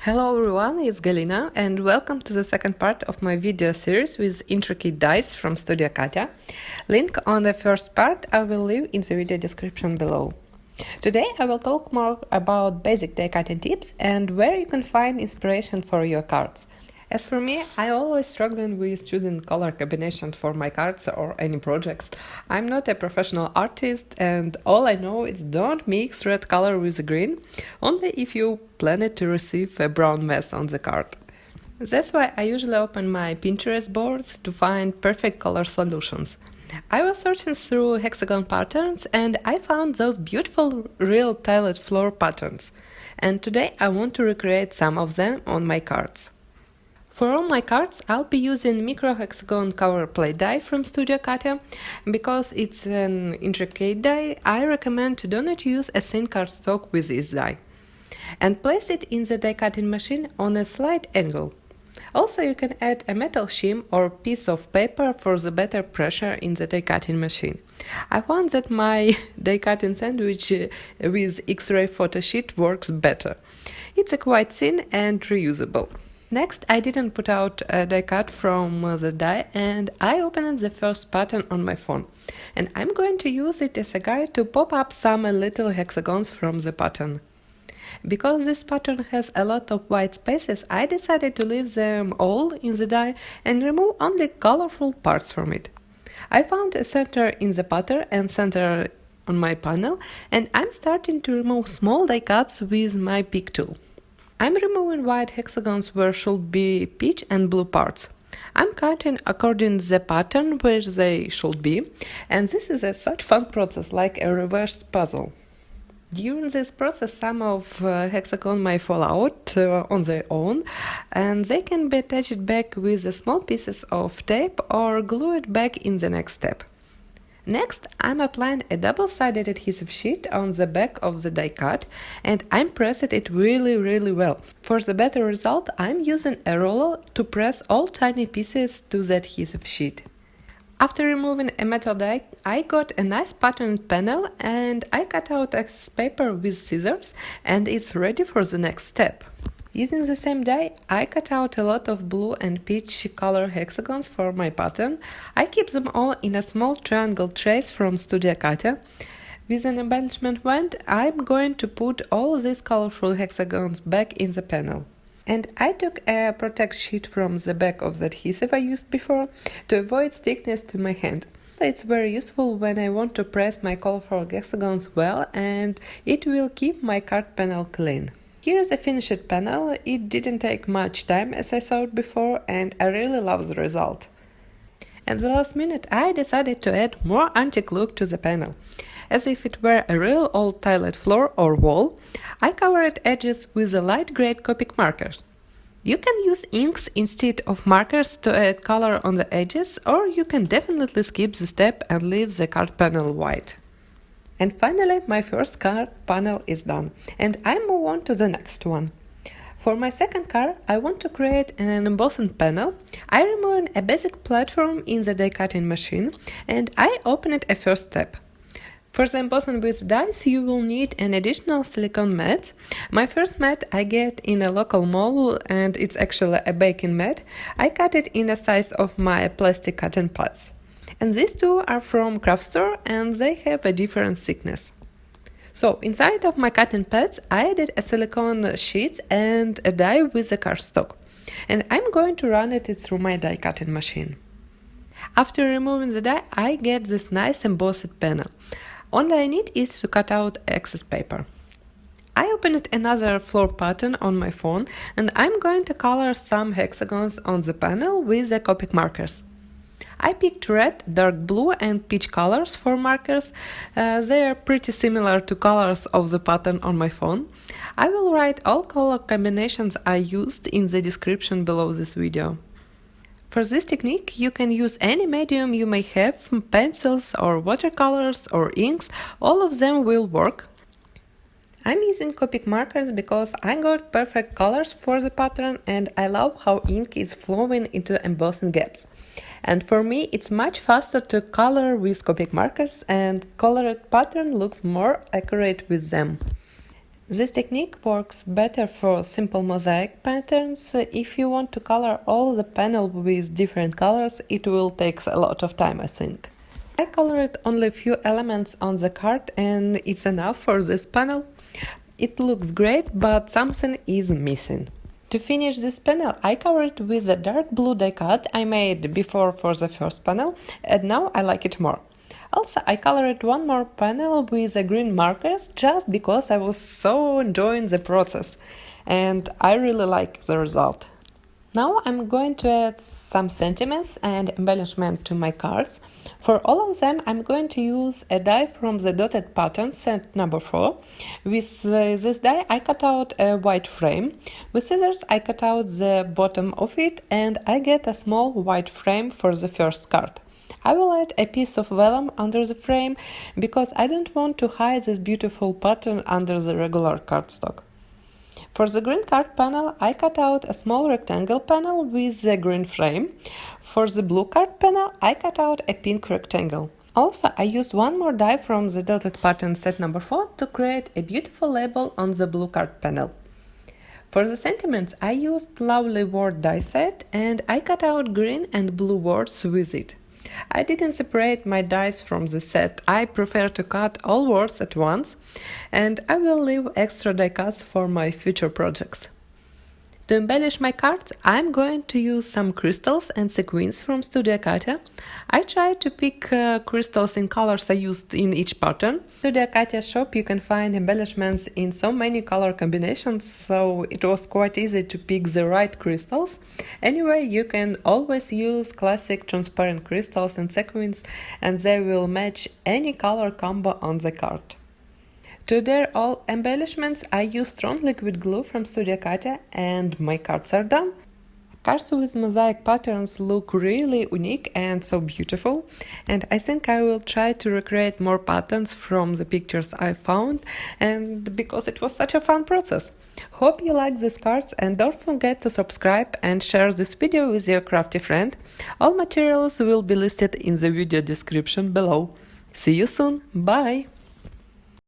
Hello everyone, it's Galina and welcome to the second part of my video series with intricate dies from Studio Katia. Link on the first part I will leave in the video description below. Today I will talk more about basic die cutting tips and where you can find inspiration for your cards. As for me, I always struggle with choosing color combinations for my cards or any projects. I'm not a professional artist and all I know is don't mix red color with green, only if you plan to receive a brown mess on the card. That's why I usually open my Pinterest boards to find perfect color solutions. I was searching through hexagon patterns and I found those beautiful real tiled floor patterns. And today I want to recreate some of them on my cards. For all my cards, I'll be using MICRO HEXAGON COVER die from Studio Katia. Because it's an intricate die, I recommend to do not use a thin cardstock with this die. And place it in the die cutting machine on a slight angle. Also, you can add a metal shim or piece of paper for the better pressure in the die cutting machine. I found that my die cutting sandwich with X-ray photo sheet works better. It's quite thin and reusable. Next, I didn't put out a die cut from the die and I opened the first pattern on my phone. And I'm going to use it as a guide to pop up some little hexagons from the pattern. Because this pattern has a lot of white spaces, I decided to leave them all in the die and remove only colorful parts from it. I found a center in the pattern and center on my panel, and I'm starting to remove small die cuts with my pick tool. I'm removing white hexagons where should be peach and blue parts. I'm cutting according to the pattern where they should be, and this is such fun process, like a reverse puzzle. During this process, some of hexagon may fall out on their own, and they can be attached back with small pieces of tape or glued back in the next step. Next, I'm applying a double-sided adhesive sheet on the back of the die cut and I'm pressing it really well. For the better result, I'm using a roller to press all tiny pieces to the adhesive sheet. After removing a metal die, I got a nice patterned panel and I cut out excess paper with scissors and it's ready for the next step. Using the same die, I cut out a lot of blue and peach color hexagons for my pattern. I keep them all in a small triangle trace from Studio Katia. With an embellishment wand, I'm going to put all these colorful hexagons back in the panel. And I took a protect sheet from the back of the adhesive I used before to avoid stickness to my hand. It's very useful when I want to press my colorful hexagons well and it will keep my card panel clean. Here is a finished panel. It didn't take much time as I saw it before and I really love the result. At the last minute I decided to add more antique look to the panel. As if it were a real old tiled floor or wall, I covered edges with a light grey Copic markers. You can use inks instead of markers to add color on the edges, or you can definitely skip the step and leave the card panel white. And finally, my first card panel is done, and I move on to the next one. For my second card, I want to create an embossing panel. I remove a basic platform in the die cutting machine, and I open it a first step. For the embossing with dies, you will need an additional silicone mat. My first mat I get in a local mall, and it's actually a baking mat. I cut it in the size of my plastic cutting pads. And these two are from craft store and they have a different thickness. So inside of my cutting pads I added a silicone sheet and a die with a cardstock. And I'm going to run it through my die cutting machine. After removing the die, I get this nice embossed panel. Only I need is to cut out excess paper. I opened another floor pattern on my phone and I'm going to color some hexagons on the panel with the Copic markers. I picked red, dark blue and peach colors for markers. They are pretty similar to colors of the pattern on my phone. I will write all color combinations I used in the description below this video. For this technique, you can use any medium you may have, pencils or watercolors or inks, all of them will work. I'm using Copic markers because I got perfect colors for the pattern and I love how ink is flowing into embossing gaps. And for me, it's much faster to color with Copic markers and colored pattern looks more accurate with them. This technique works better for simple mosaic patterns. If you want to color all the panel with different colors, it will take a lot of time, I think. I colored only a few elements on the card and it's enough for this panel. It looks great, but something is missing. To finish this panel, I covered with a dark blue die cut I made before for the first panel, and now I like it more. Also, I colored one more panel with green markers just because I was so enjoying the process, and I really like the result. Now I'm going to add some sentiments and embellishment to my cards. For all of them, I'm going to use a die from the dotted pattern set number 4. With this die, I cut out a white frame. With scissors, I cut out the bottom of it and I get a small white frame for the first card. I will add a piece of vellum under the frame because I don't want to hide this beautiful pattern under the regular cardstock. For the green card panel, I cut out a small rectangle panel with the green frame. For the blue card panel, I cut out a pink rectangle. Also, I used one more die from the dotted pattern set number 4 to create a beautiful label on the blue card panel. For the sentiments, I used lovely word die set and I cut out green and blue words with it. I didn't separate my dies from the set. I prefer to cut all words at once, and I will leave extra die cuts for my future projects. To embellish my cards, I'm going to use some crystals and sequins from Studio Katia. I tried to pick crystals in colors I used in each pattern. Studio Katia shop you can find embellishments in so many color combinations, so it was quite easy to pick the right crystals. Anyway, you can always use classic transparent crystals and sequins, and they will match any color combo on the card. To adhere all embellishments, I use strong liquid glue from Studio Katia and my cards are done. Cards with mosaic patterns look really unique and so beautiful, and I think I will try to recreate more patterns from the pictures I found, and because it was such a fun process. Hope you like these cards and don't forget to subscribe and share this video with your crafty friend. All materials will be listed in the video description below. See you soon, bye!